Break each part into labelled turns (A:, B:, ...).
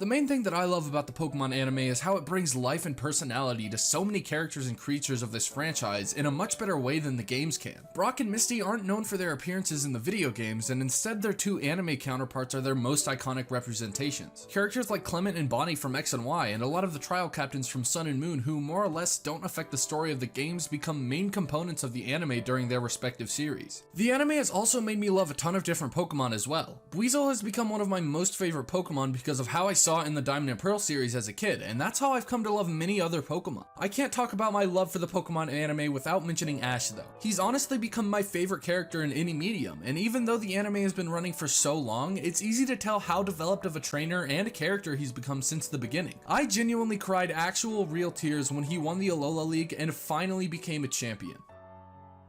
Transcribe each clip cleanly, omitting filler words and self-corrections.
A: The main thing that I love about the Pokemon anime is how it brings life and personality to so many characters and creatures of this franchise in a much better way than the games can. Brock and Misty aren't known for their appearances in the video games, and instead their two anime counterparts are their most iconic representations. Characters like Clement and Bonnie from X and Y, and a lot of the trial captains from Sun and Moon who more or less don't affect the story of the games become main components of the anime during their respective series. The anime has also made me love a ton of different Pokemon as well. Weasel has become one of my most favorite Pokemon because of how I saw it in the Diamond and Pearl series as a kid, and that's how I've come to love many other Pokemon. I can't talk about my love for the Pokemon anime without mentioning Ash though. He's honestly become my favorite character in any medium, and even though the anime has been running for so long, it's easy to tell how developed of a trainer and a character he's become since the beginning. I genuinely cried actual real tears when he won the Alola League and finally became a champion.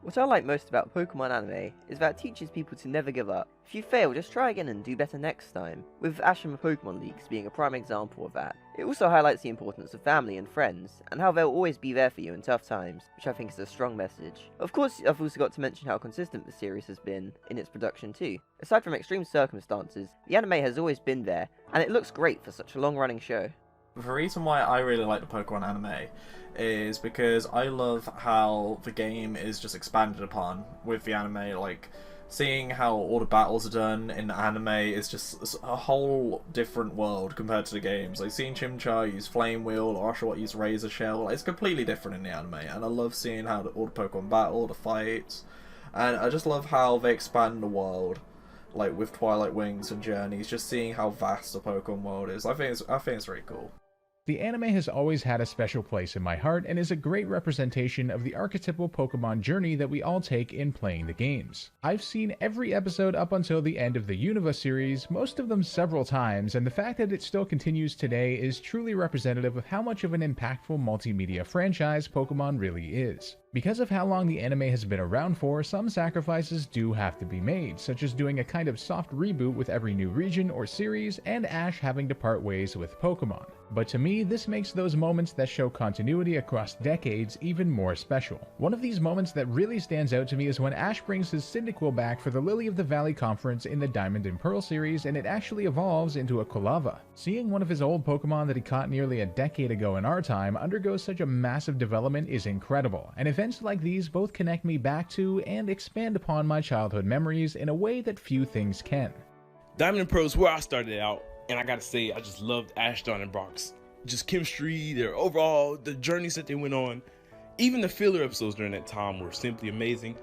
B: What I like most about Pokemon anime is that it teaches people to never give up. If you fail, just try again and do better next time, with Ash and the Pokemon Leagues being a prime example of that. It also highlights the importance of family and friends, and how they'll always be there for you in tough times, which I think is a strong message. Of course, I've also got to mention how consistent the series has been in its production too. Aside from extreme circumstances, the anime has always been there, and it looks great for such a long-running show.
C: The reason why I really like the Pokemon anime is because I love how the game is just expanded upon with the anime. Like, seeing how all the battles are done in the anime is just a whole different world compared to the games. Like, seeing Chimchar use Flame Wheel or Oshawott use Razor Shell, it's completely different in the anime, and I love seeing how all the Pokemon battle, the fights, and I just love how they expand the world. Like with Twilight Wings and Journeys, just seeing how vast the Pokemon world is. I think it's really cool.
D: The anime has always had a special place in my heart and is a great representation of the archetypal Pokemon journey that we all take in playing the games. I've seen every episode up until the end of the Unova series, most of them several times, and the fact that it still continues today is truly representative of how much of an impactful multimedia franchise Pokemon really is. Because of how long the anime has been around for, some sacrifices do have to be made, such as doing a kind of soft reboot with every new region or series, and Ash having to part ways with Pokemon. But to me, this makes those moments that show continuity across decades even more special. One of these moments that really stands out to me is when Ash brings his Cyndaquil back for the Lily of the Valley conference in the Diamond and Pearl series, and it actually evolves into a Quilava. Seeing one of his old Pokemon that he caught nearly a decade ago in our time undergo such a massive development is incredible, and events like these both connect me back to and expand upon my childhood memories in a way that few things can.
E: Diamond and Pearl is where I started out, and I gotta say, I just loved Ashton and Brock's just chemistry, their overall, the journeys that they went on. Even the filler episodes during that time were simply amazing.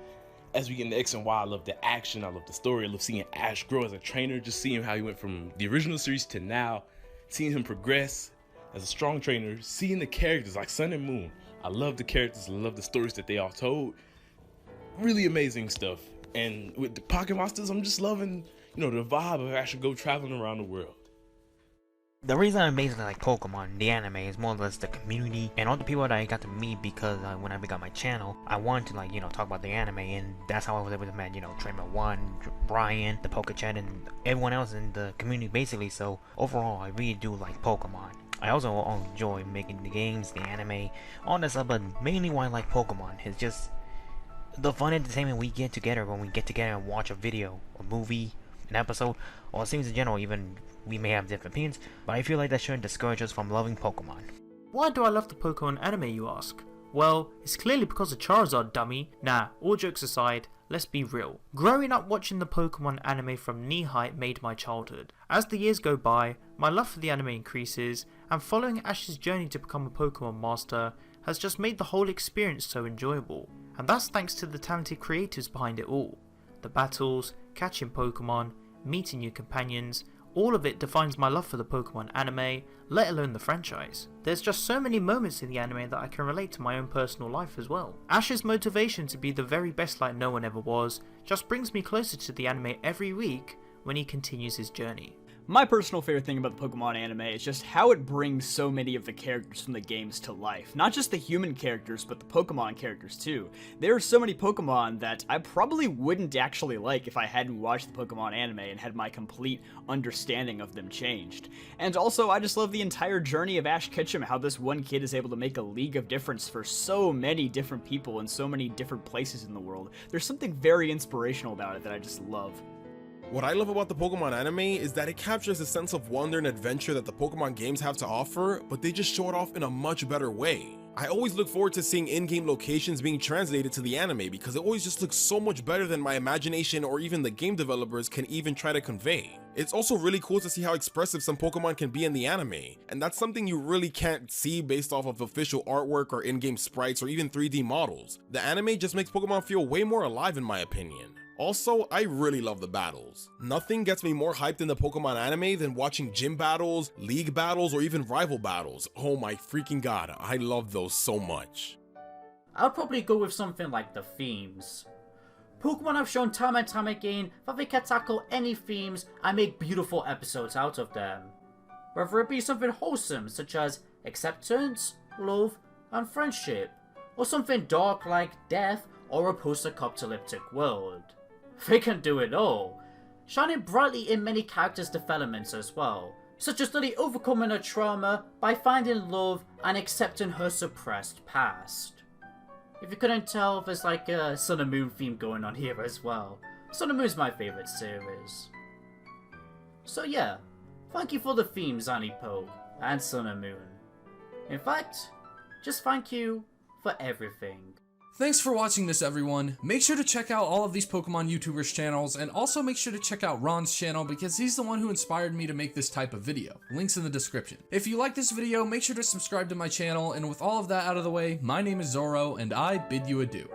E: As we get into X and Y, I love the action, I love the story, I love seeing Ash grow as a trainer, just seeing how he went from the original series to now, seeing him progress as a strong trainer, seeing the characters like Sun and Moon. I love the characters, I love the stories that they all told. Really amazing stuff. And with the Pocket Monsters, I'm just loving, the vibe of actually go traveling around the world.
F: The reason I basically like Pokemon, the anime, is more or less the community and all the people that I got to meet because when I began my channel, I wanted to talk about the anime, and that's how I was able to meet, Trainer 1, Brian, the Pokechat, and everyone else in the community basically. So overall, I really do like Pokemon. I also enjoy making the games, the anime, all that stuff, but mainly why I like Pokemon is just the fun entertainment we get together when we get together and watch a video, a movie, an episode, or series in general. Even we may have different opinions, but I feel like that shouldn't discourage us from loving Pokemon.
G: Why do I love the Pokemon anime, you ask? Well, it's clearly because of Charizard, dummy. Nah, all jokes aside, let's be real. Growing up watching the Pokemon anime from knee height made my childhood. As the years go by, my love for the anime increases, and following Ash's journey to become a Pokemon master has just made the whole experience so enjoyable. And that's thanks to the talented creators behind it all. The battles, catching Pokemon, meeting new companions, all of it defines my love for the Pokemon anime, let alone the franchise. There's just so many moments in the anime that I can relate to my own personal life as well. Ash's motivation to be the very best like no one ever was just brings me closer to the anime every week when he continues his journey.
H: My personal favorite thing about the Pokemon anime is just how it brings so many of the characters from the games to life. Not just the human characters, but the Pokemon characters too. There are so many Pokemon that I probably wouldn't actually like if I hadn't watched the Pokemon anime and had my complete understanding of them changed. And also, I just love the entire journey of Ash Ketchum, how this one kid is able to make a league of difference for so many different people in so many different places in the world. There's something very inspirational about it that I just love.
I: What I love about the Pokemon anime is that it captures the sense of wonder and adventure that the Pokemon games have to offer, but they just show it off in a much better way. I always look forward to seeing in-game locations being translated to the anime because it always just looks so much better than my imagination or even the game developers can even try to convey. It's also really cool to see how expressive some Pokemon can be in the anime, and that's something you really can't see based off of official artwork or in-game sprites or even 3D models. The anime just makes Pokemon feel way more alive in my opinion. Also, I really love the battles. Nothing gets me more hyped in the Pokemon anime than watching gym battles, league battles, or even rival battles. Oh my freaking god, I love those so much.
J: I'll probably go with something like the themes. Pokemon have shown time and time again that they can tackle any themes and make beautiful episodes out of them. Whether it be something wholesome such as acceptance, love, and friendship, or something dark like death or a post-apocalyptic world. They can do it all, shining brightly in many characters' developments as well, such as Lily overcoming her trauma by finding love and accepting her suppressed past. If you couldn't tell, there's like a Sun and Moon theme going on here as well. Sun and Moon's my favourite series. So yeah, thank you for the themes, Anipoke and Sun and Moon. In fact, just thank you for everything.
A: Thanks for watching this, everyone. Make sure to check out all of these Pokemon YouTubers' channels, and also make sure to check out Ron's channel because he's the one who inspired me to make this type of video. Links in the description. If you like this video, make sure to subscribe to my channel, and with all of that out of the way, my name is Zoro, and I bid you adieu.